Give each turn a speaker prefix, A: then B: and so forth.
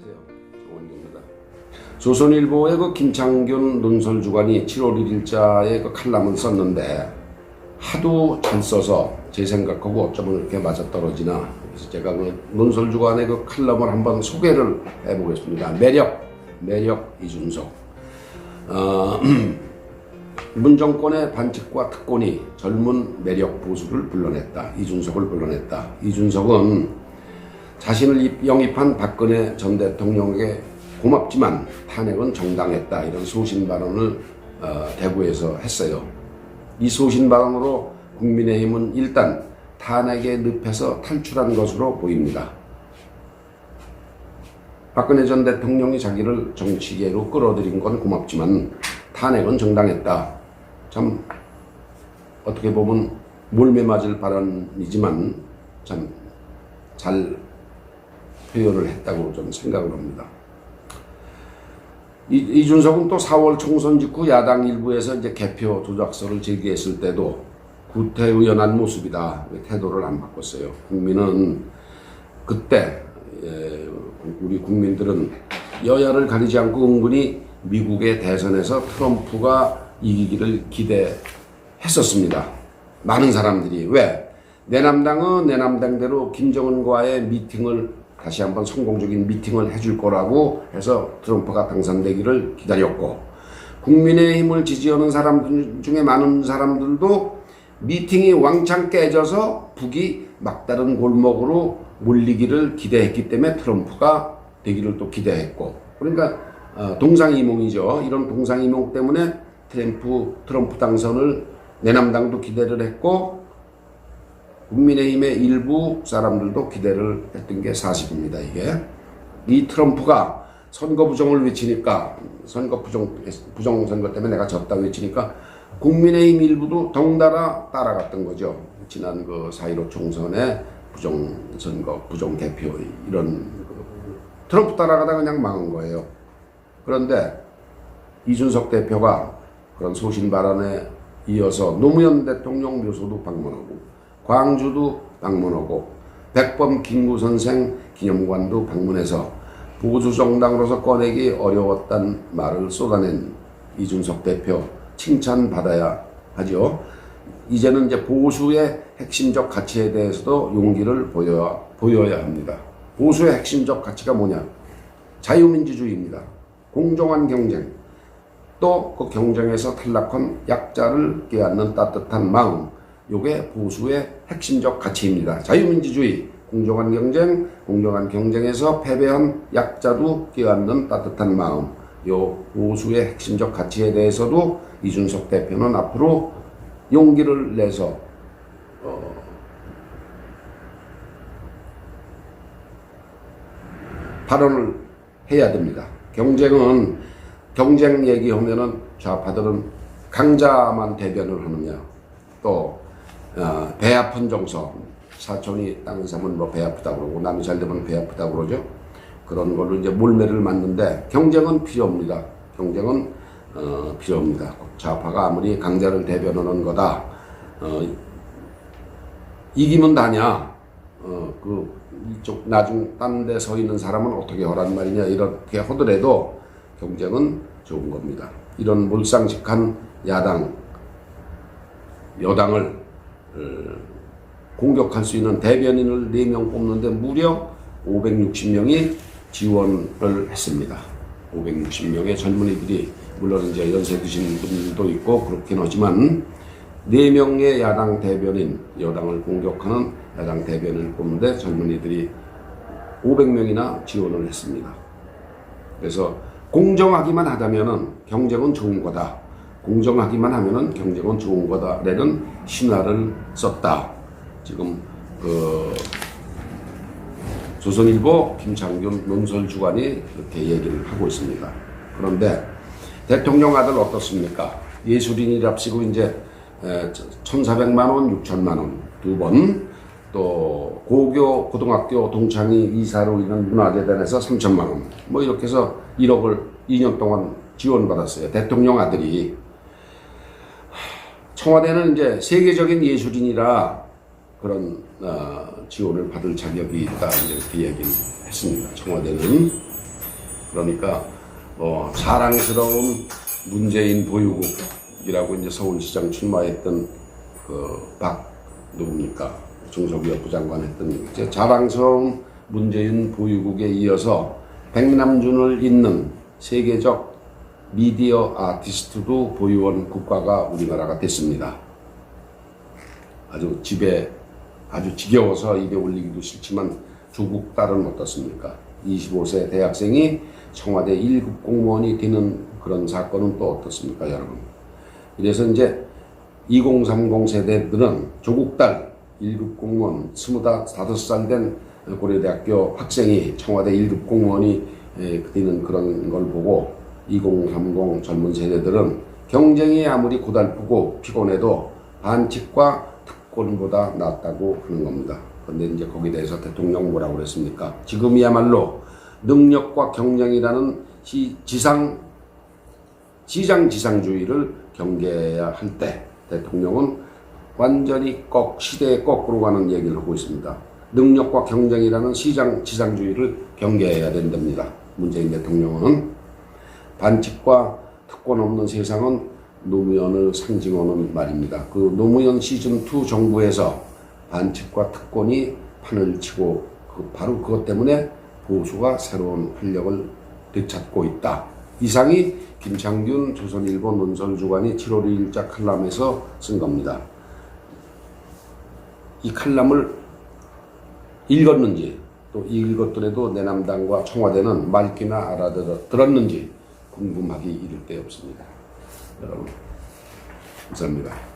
A: 안녕하세요. 정원기입니다. 조선일보의 그 김창균 논설주간이 7월 1일자에 그 칼럼을 썼는데 하도 잘 써서 제 생각하고 어쩌면 이렇게 맞아떨어지나, 그래서 제가 그 논설주간의 그 칼럼을 한번 소개를 해보겠습니다. 매력 이준석. 문정권의 반칙과 특권이 젊은 매력 보수를 불러냈다. 이준석을 불러냈다. 이준석은 자신을 영입한 박근혜 전 대통령에게 고맙지만 탄핵은 정당했다, 이런 소신 발언을 대구에서 했어요. 이 소신 발언으로 국민의힘은 일단 탄핵의 늪에서 탈출한 것으로 보입니다. 박근혜 전 대통령이 자기를 정치계로 끌어들인 건 고맙지만 탄핵은 정당했다. 참 어떻게 보면 몰매 맞을 발언이지만 참 잘 표현을 했다고 좀 생각을 합니다. 이준석은 또 4월 총선 직후 야당 일부에서 이제 개표 조작설을 제기했을 때도 구태의연한 모습이다, 태도를 안 바꿨어요. 국민은 그때 우리 국민들은 여야를 가리지 않고 은근히 미국의 대선에서 트럼프가 이기기를 기대했었습니다. 많은 사람들이. 왜? 내남당은 내남당대로 김정은과의 미팅을 다시 한번 성공적인 미팅을 해줄 거라고 해서 트럼프가 당선되기를 기다렸고, 국민의힘을 지지하는 사람들 중에 많은 사람들도 미팅이 왕창 깨져서 북이 막다른 골목으로 몰리기를 기대했기 때문에 트럼프가 되기를 또 기대했고, 그러니까 동상이몽이죠. 이런 동상이몽 때문에 트럼프 당선을 내남당도 기대를 했고 국민의힘의 일부 사람들도 기대를 했던 게 사실입니다. 이 트럼프가 선거 부정을 외치니까, 선거 부정 선거 때문에 내가 졌다 외치니까 국민의힘 일부도 덩달아 따라갔던 거죠. 지난 그 4.15 총선의 부정 선거, 부정 개표, 이런 트럼프 따라가다 그냥 망한 거예요. 그런데 이준석 대표가 그런 소신 발언에 이어서 노무현 대통령 묘소도 방문하고 광주도 방문하고 백범 김구 선생 기념관도 방문해서 보수정당으로서 꺼내기 어려웠단 말을 쏟아낸 이준석 대표 칭찬받아야 하죠. 이제는 이제 보수의 핵심적 가치에 대해서도 용기를 보여야 합니다. 보수의 핵심적 가치가 뭐냐? 자유민주주의입니다. 공정한 경쟁, 또 그 경쟁에서 탈락한 약자를 껴안는 따뜻한 마음, 요게 보수의 핵심적 가치입니다. 자유민주주의, 공정한 경쟁, 공정한 경쟁에서 패배한 약자도 껴안는 따뜻한 마음, 요 보수의 핵심적 가치에 대해서도 이준석 대표는 앞으로 용기를 내서 발언을 해야 됩니다. 경쟁 얘기하면은 좌파들은 강자만 대변을 하느냐, 또 배 아픈 정서, 사촌이 땅을 사면 뭐 배 아프다고 그러고 남이 잘 되면 배 아프다고 그러죠. 그런 걸로 이제 몰매를 맞는데 경쟁은 필요합니다. 경쟁은 필요합니다. 좌파가 아무리 강자를 대변하는 거다, 이기면 다냐, 이쪽 나중 딴 데 서 있는 사람은 어떻게 하란 말이냐, 이렇게 하더라도 경쟁은 좋은 겁니다. 이런 몰상식한 여당을 공격할 수 있는 대변인을 4명 뽑는데 무려 560명이 지원을 했습니다. 560명의 젊은이들이, 물론 이제 연세 드신 분들도 있고 그렇긴 하지만 4명의 야당 대변인, 여당을 공격하는 야당 대변인을 뽑는데 젊은이들이 500명이나 지원을 했습니다. 그래서 공정하기만 하다면은 경쟁은 좋은 거다, 공정하기만 하면은 경쟁은 좋은 거다라는 신화를 썼다. 지금 조선일보 김창균 논설주간이 그렇게 얘기를 하고 있습니다. 그런데 대통령 아들 어떻습니까? 예술인이랍시고 이제 1,400만 원, 6천만 원 2번, 또 고등학교 동창회 이사로 인한 문화재단에서 3천만 원, 뭐 이렇게 해서 1억을 2년 동안 지원받았어요. 대통령 아들이. 청와대는 이제 세계적인 예술인이라 그런 지원을 받을 자격이 있다, 이렇게 얘기를 했습니다. 청와대는. 그러니까 자랑스러운 문재인 보유국이라고 이제 서울시장 출마했던 누굽니까? 중소기업부 장관 했던 이제 자랑스러운 문재인 보유국에 이어서 백남준을 잇는 세계적 미디어 아티스트도 보유한 국가가 우리나라가 됐습니다. 아주 지겨워서 입에 올리기도 싫지만 조국 딸은 어떻습니까? 25세 대학생이 청와대 1급 공무원이 되는 그런 사건은 또 어떻습니까, 여러분? 그래서 이제 2030 세대들은 조국 딸 1급 공무원 25살 된 고려대학교 학생이 청와대 1급 공무원이 되는 그런 걸 보고 2030 젊은 세대들은 경쟁이 아무리 고달프고 피곤해도 반칙과 특권보다 낫다고 하는 겁니다. 그런데 이제 거기에 대해서 대통령 뭐라고 그랬습니까? 지금이야말로 능력과 경쟁이라는 시장지상주의를 경계해야 할 때 대통령은 완전히 시대에 거꾸로 가는 얘기를 하고 있습니다. 능력과 경쟁이라는 시장지상주의를 경계해야 된답니다. 문재인 대통령은 반칙과 특권 없는 세상은 노무현을 상징하는 말입니다. 그 노무현 시즌2 정부에서 반칙과 특권이 판을 치고 바로 그것 때문에 보수가 새로운 활력을 되찾고 있다. 이상이 김창균 조선일보 논설주간이 7월 2일자 칼럼에서 쓴 겁니다. 이 칼럼을 읽었는지 또 읽었더라도 내남당과 청와대는 말귀나 알아들었는지 궁금하기 이를 데 없습니다. 여러분 감사합니다.